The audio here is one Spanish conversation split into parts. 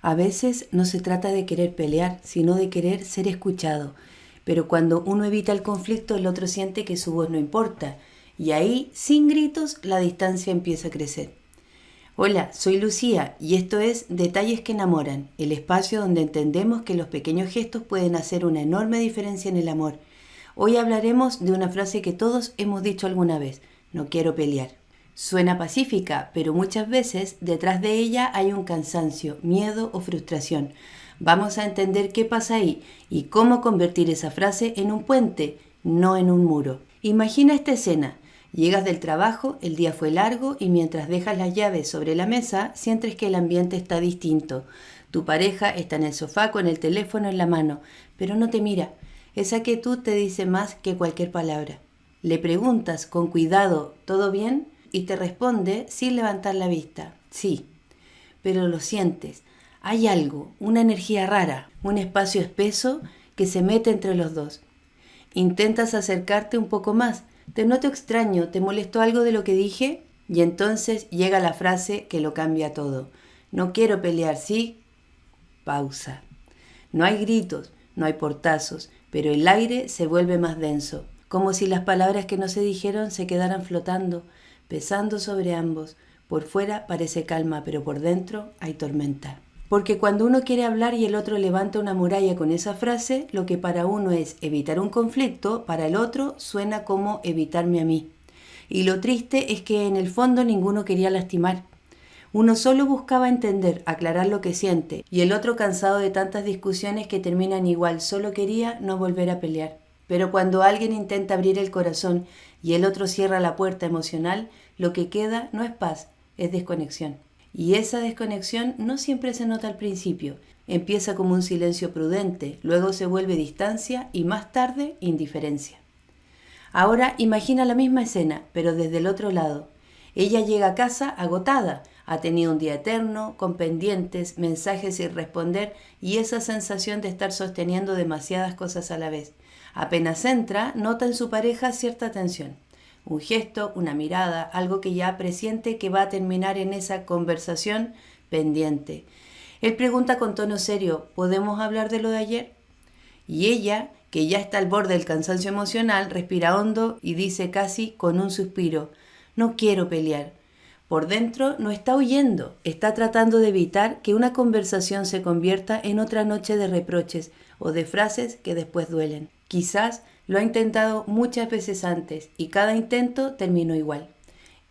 A veces no se trata de querer pelear, sino de querer ser escuchado. Pero cuando uno evita el conflicto, el otro siente que su voz no importa. Y ahí, sin gritos, la distancia empieza a crecer. Hola, soy Lucía y esto es Detalles que enamoran, el espacio donde entendemos que los pequeños gestos pueden hacer una enorme diferencia en el amor. Hoy hablaremos de una frase que todos hemos dicho alguna vez: no quiero pelear. Suena pacífica, pero muchas veces detrás de ella hay un cansancio, miedo o frustración. Vamos a entender qué pasa ahí y cómo convertir esa frase en un puente, no en un muro. Imagina esta escena. Llegas del trabajo, el día fue largo y mientras dejas las llaves sobre la mesa, sientes que el ambiente está distinto. Tu pareja está en el sofá con el teléfono en la mano, pero no te mira. Esa quietud te dice más que cualquier palabra. Le preguntas con cuidado, ¿todo bien? Y te responde sin levantar la vista, sí. Pero lo sientes. Hay algo, una energía rara, un espacio espeso que se mete entre los dos. Intentas acercarte un poco más. Te noto extraño, ¿te molestó algo de lo que dije? Y entonces llega la frase que lo cambia todo. No quiero pelear, ¿sí? Pausa. No hay gritos, no hay portazos, pero el aire se vuelve más denso, como si las palabras que no se dijeron se quedaran flotando, pesando sobre ambos. Por fuera parece calma, pero por dentro hay tormenta. Porque cuando uno quiere hablar y el otro levanta una muralla con esa frase, lo que para uno es evitar un conflicto, para el otro suena como evitarme a mí. Y lo triste es que en el fondo ninguno quería lastimar. Uno solo buscaba entender, aclarar lo que siente, y el otro, cansado de tantas discusiones que terminan igual, solo quería no volver a pelear. Pero cuando alguien intenta abrir el corazón y el otro cierra la puerta emocional, lo que queda no es paz, es desconexión. Y esa desconexión no siempre se nota al principio. Empieza como un silencio prudente, luego se vuelve distancia y más tarde indiferencia. Ahora imagina la misma escena, pero desde el otro lado. Ella llega a casa agotada, ha tenido un día eterno, con pendientes, mensajes sin responder y esa sensación de estar sosteniendo demasiadas cosas a la vez. Apenas entra, nota en su pareja cierta tensión. Un gesto, una mirada, algo que ya presiente que va a terminar en esa conversación pendiente. Él pregunta con tono serio: ¿podemos hablar de lo de ayer? Y ella, que ya está al borde del cansancio emocional, respira hondo y dice casi con un suspiro: no quiero pelear. Por dentro no está huyendo, está tratando de evitar que una conversación se convierta en otra noche de reproches o de frases que después duelen. Quizás lo ha intentado muchas veces antes y cada intento terminó igual.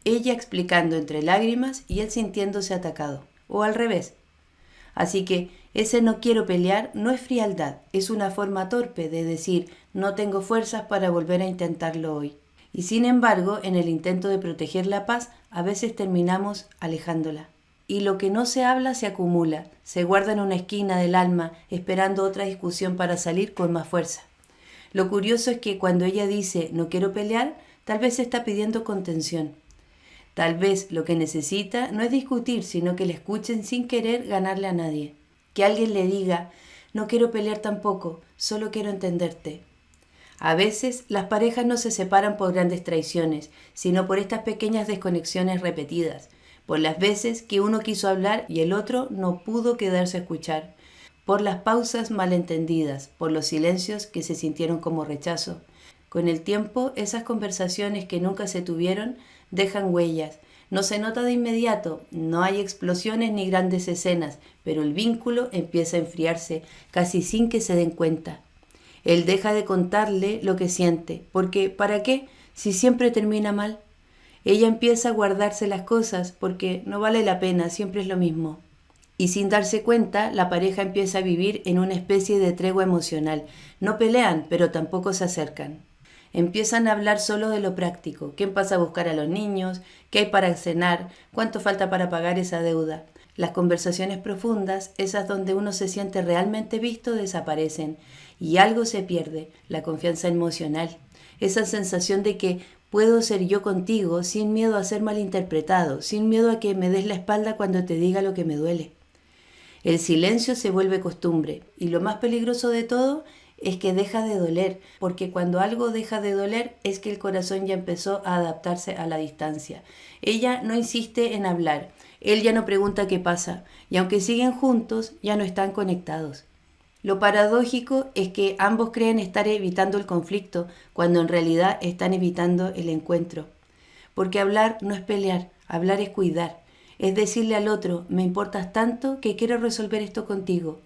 Ella explicando entre lágrimas y él sintiéndose atacado. O al revés. Así que ese no quiero pelear no es frialdad, es una forma torpe de decir no tengo fuerzas para volver a intentarlo hoy. Y sin embargo, en el intento de proteger la paz, a veces terminamos alejándola. Y lo que no se habla se acumula, se guarda en una esquina del alma, esperando otra discusión para salir con más fuerza. Lo curioso es que cuando ella dice no quiero pelear, tal vez está pidiendo contención. Tal vez lo que necesita no es discutir, sino que le escuchen sin querer ganarle a nadie. Que alguien le diga: no quiero pelear tampoco, solo quiero entenderte. A veces las parejas no se separan por grandes traiciones, sino por estas pequeñas desconexiones repetidas, por las veces que uno quiso hablar y el otro no pudo quedarse a escuchar, por las pausas malentendidas, por los silencios que se sintieron como rechazo. Con el tiempo, esas conversaciones que nunca se tuvieron dejan huellas. No se nota de inmediato, no hay explosiones ni grandes escenas, pero el vínculo empieza a enfriarse, casi sin que se den cuenta. Él deja de contarle lo que siente, porque ¿para qué? Si siempre termina mal. Ella empieza a guardarse las cosas, porque no vale la pena, siempre es lo mismo. Y sin darse cuenta, la pareja empieza a vivir en una especie de tregua emocional. No pelean, pero tampoco se acercan. Empiezan a hablar solo de lo práctico: quién pasa a buscar a los niños, qué hay para cenar, cuánto falta para pagar esa deuda. Las conversaciones profundas, esas donde uno se siente realmente visto, desaparecen y algo se pierde: la confianza emocional, esa sensación de que puedo ser yo contigo sin miedo a ser malinterpretado, sin miedo a que me des la espalda cuando te diga lo que me duele. El silencio se vuelve costumbre y lo más peligroso de todo es que deja de doler, porque cuando algo deja de doler es que el corazón ya empezó a adaptarse a la distancia. Ella no insiste en hablar, Él ya no pregunta qué pasa, y aunque siguen juntos, ya no están conectados. Lo paradójico es que ambos creen estar evitando el conflicto, cuando en realidad están evitando el encuentro. Porque hablar no es pelear, hablar es cuidar. Es decirle al otro, me importas tanto que quiero resolver esto contigo.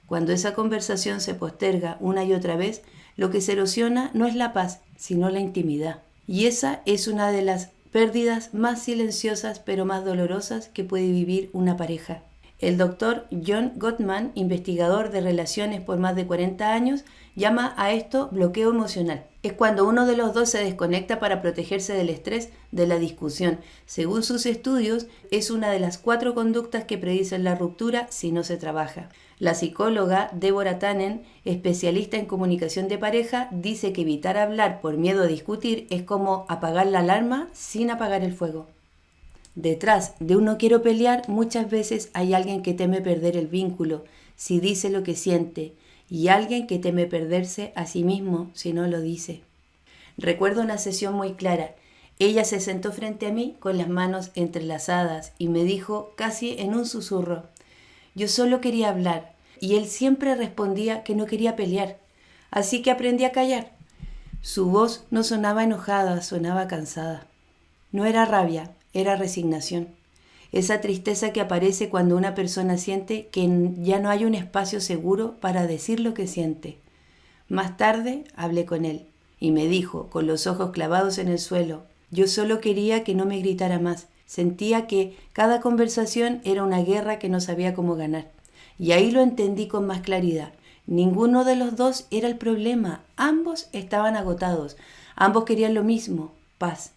Cuando esa conversación se posterga una y otra vez, lo que se erosiona no es la paz, sino la intimidad. Y esa es una de las pérdidas más silenciosas pero más dolorosas que puede vivir una pareja. El doctor John Gottman, investigador de relaciones por más de 40 años, llama a esto bloqueo emocional. Es cuando uno de los dos se desconecta para protegerse del estrés de la discusión. Según sus estudios, es una de las 4 conductas que predicen la ruptura si no se trabaja. La psicóloga Deborah Tannen, especialista en comunicación de pareja, dice que evitar hablar por miedo a discutir es como apagar la alarma sin apagar el fuego. Detrás de un no quiero pelear, muchas veces hay alguien que teme perder el vínculo si dice lo que siente, y alguien que teme perderse a sí mismo si no lo dice. Recuerdo una sesión muy clara. Ella se sentó frente a mí con las manos entrelazadas y me dijo casi en un susurro, yo solo quería hablar, y él siempre respondía que no quería pelear, así que aprendí a callar. Su voz no sonaba enojada, sonaba cansada. No era rabia, era resignación. Esa tristeza que aparece cuando una persona siente que ya no hay un espacio seguro para decir lo que siente. Más tarde hablé con él y me dijo, con los ojos clavados en el suelo, yo solo quería que no me gritara más. Sentía que cada conversación era una guerra que no sabía cómo ganar. Y ahí lo entendí con más claridad. Ninguno de los dos era el problema. Ambos estaban agotados. Ambos querían lo mismo, paz.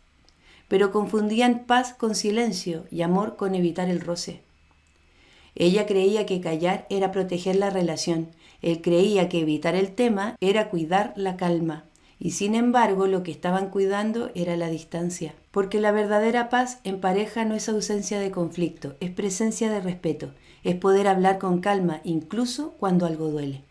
Pero confundían paz con silencio y amor con evitar el roce. Ella creía que callar era proteger la relación. Él creía que evitar el tema era cuidar la calma. Y sin embargo, lo que estaban cuidando era la distancia. Porque la verdadera paz en pareja no es ausencia de conflicto, es presencia de respeto. Es poder hablar con calma, incluso cuando algo duele.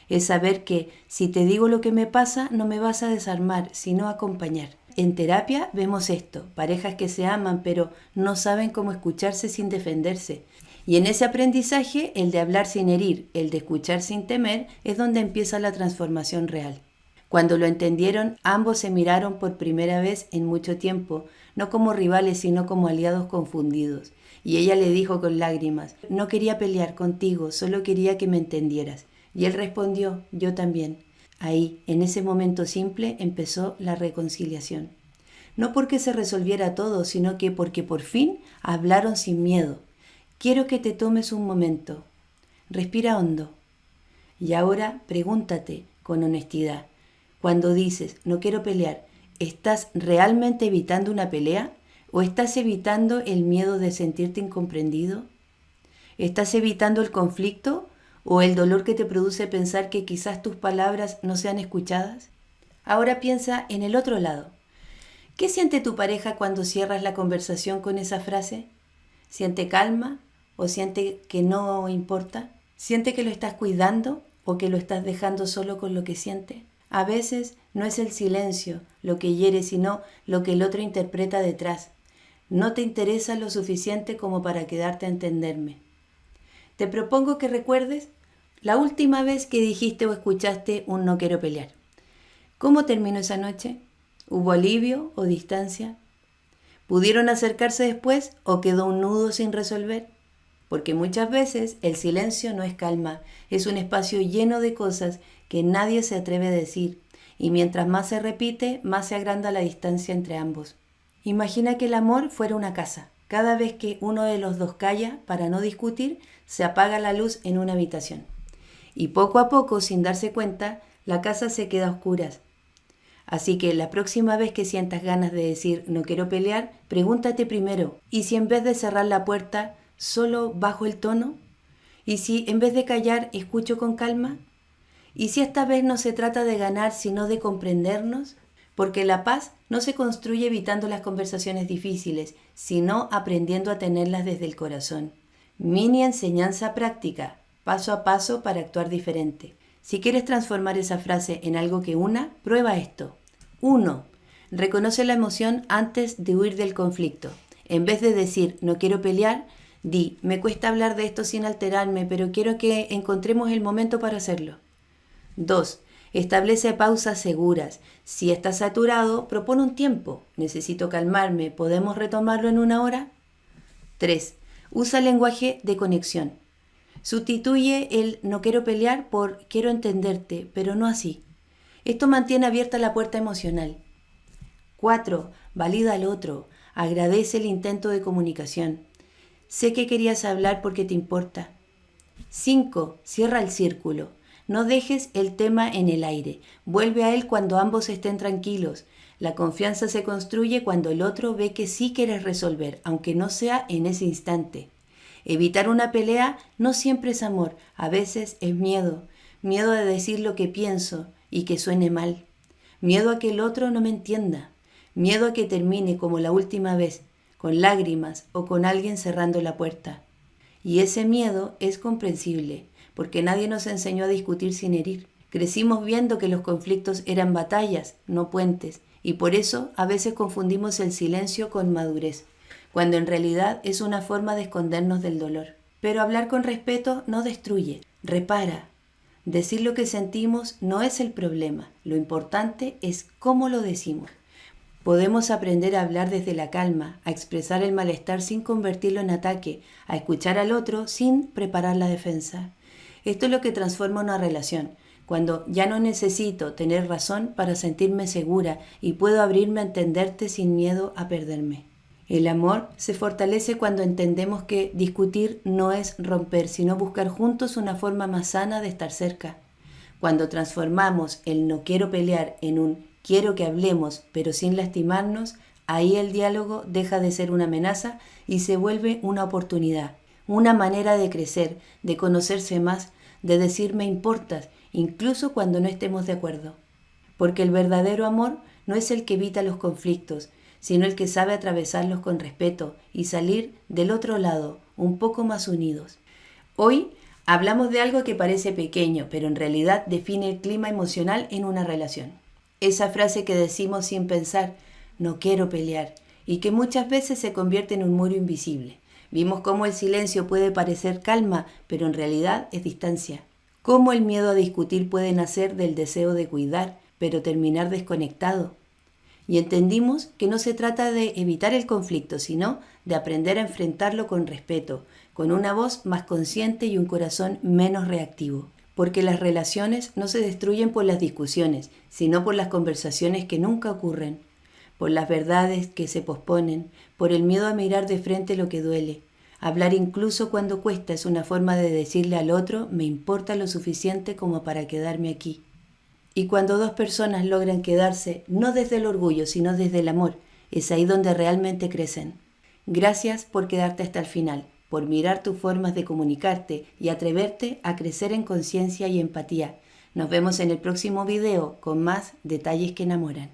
Es saber que si te digo lo que me pasa, no me vas a desarmar, sino acompañar. En terapia vemos esto, parejas que se aman pero no saben cómo escucharse sin defenderse. Y en ese aprendizaje, el de hablar sin herir, el de escuchar sin temer, es donde empieza la transformación real. Cuando lo entendieron, ambos se miraron por primera vez en mucho tiempo, no como rivales, sino como aliados confundidos. Y ella le dijo con lágrimas, no quería pelear contigo, solo quería que me entendieras. Y él respondió, yo también. Ahí, en ese momento simple, empezó la reconciliación. No porque se resolviera todo, sino que porque por fin hablaron sin miedo. Quiero que te tomes un momento. Respira hondo. Y ahora pregúntate con honestidad. Cuando dices, no quiero pelear, ¿estás realmente evitando una pelea? ¿O estás evitando el miedo de sentirte incomprendido? ¿Estás evitando el conflicto? ¿O el dolor que te produce pensar que quizás tus palabras no sean escuchadas? Ahora piensa en el otro lado. ¿Qué siente tu pareja cuando cierras la conversación con esa frase? ¿Siente calma o siente que no importa? ¿Siente que lo estás cuidando o que lo estás dejando solo con lo que siente? A veces no es el silencio lo que hiere, sino lo que el otro interpreta detrás. No te interesa lo suficiente como para quedarte a entenderme. Te propongo que recuerdes la última vez que dijiste o escuchaste un no quiero pelear. ¿Cómo terminó esa noche? ¿Hubo alivio o distancia? ¿Pudieron acercarse después o quedó un nudo sin resolver? Porque muchas veces el silencio no es calma, es un espacio lleno de cosas que nadie se atreve a decir, y mientras más se repite, más se agranda la distancia entre ambos. Imagina que el amor fuera una casa. Cada vez que uno de los dos calla para no discutir, se apaga la luz en una habitación. Y poco a poco, sin darse cuenta, la casa se queda a oscuras. Así que la próxima vez que sientas ganas de decir no quiero pelear, pregúntate primero, ¿y si en vez de cerrar la puerta, solo bajo el tono? ¿Y si en vez de callar, escucho con calma? ¿Y si esta vez no se trata de ganar, sino de comprendernos? Porque la paz no se construye evitando las conversaciones difíciles, sino aprendiendo a tenerlas desde el corazón. Mini enseñanza práctica, paso a paso para actuar diferente. Si quieres transformar esa frase en algo que una, prueba esto. 1. Reconoce la emoción antes de huir del conflicto. En vez de decir no quiero pelear, Di, me cuesta hablar de esto sin alterarme, pero quiero que encontremos el momento para hacerlo. 2. Establece pausas seguras. Si estás saturado, propone un tiempo. Necesito calmarme. ¿Podemos retomarlo en 1 hora? 3. Usa lenguaje de conexión. Sustituye el no quiero pelear por quiero entenderte, pero no así. Esto mantiene abierta la puerta emocional. 4. Valida al otro. Agradece el intento de comunicación. Sé que querías hablar porque te importa. 5. Cierra el círculo. No dejes el tema en el aire. Vuelve a él cuando ambos estén tranquilos. La confianza se construye cuando el otro ve que sí quieres resolver, aunque no sea en ese instante. Evitar una pelea no siempre es amor, a veces es miedo. Miedo a decir lo que pienso y que suene mal. Miedo a que el otro no me entienda. Miedo a que termine como la última vez, con lágrimas o con alguien cerrando la puerta. Y ese miedo es comprensible, porque nadie nos enseñó a discutir sin herir. Crecimos viendo que los conflictos eran batallas, no puentes, y por eso a veces confundimos el silencio con madurez, cuando en realidad es una forma de escondernos del dolor. Pero hablar con respeto no destruye, repara. Decir lo que sentimos no es el problema, lo importante es cómo lo decimos. Podemos aprender a hablar desde la calma, a expresar el malestar sin convertirlo en ataque, a escuchar al otro sin preparar la defensa. Esto es lo que transforma una relación, cuando ya no necesito tener razón para sentirme segura y puedo abrirme a entenderte sin miedo a perderme. El amor se fortalece cuando entendemos que discutir no es romper, sino buscar juntos una forma más sana de estar cerca. Cuando transformamos el no quiero pelear en un quiero que hablemos, pero sin lastimarnos, ahí el diálogo deja de ser una amenaza y se vuelve una oportunidad, una manera de crecer, de conocerse más, de decir me importas, incluso cuando no estemos de acuerdo. Porque el verdadero amor no es el que evita los conflictos, sino el que sabe atravesarlos con respeto y salir del otro lado un poco más unidos. Hoy hablamos de algo que parece pequeño, pero en realidad define el clima emocional en una relación. Esa frase que decimos sin pensar, no quiero pelear, y que muchas veces se convierte en un muro invisible. Vimos cómo el silencio puede parecer calma, pero en realidad es distancia. Cómo el miedo a discutir puede nacer del deseo de cuidar, pero terminar desconectado. Y entendimos que no se trata de evitar el conflicto, sino de aprender a enfrentarlo con respeto, con una voz más consciente y un corazón menos reactivo. Porque las relaciones no se destruyen por las discusiones, sino por las conversaciones que nunca ocurren, por las verdades que se posponen, por el miedo a mirar de frente lo que duele. Hablar incluso cuando cuesta es una forma de decirle al otro, me importa lo suficiente como para quedarme aquí. Y cuando dos personas logran quedarse, no desde el orgullo, sino desde el amor, es ahí donde realmente crecen. Gracias por quedarte hasta el final, por mirar tus formas de comunicarte y atreverte a crecer en conciencia y empatía. Nos vemos en el próximo video con más detalles que enamoran.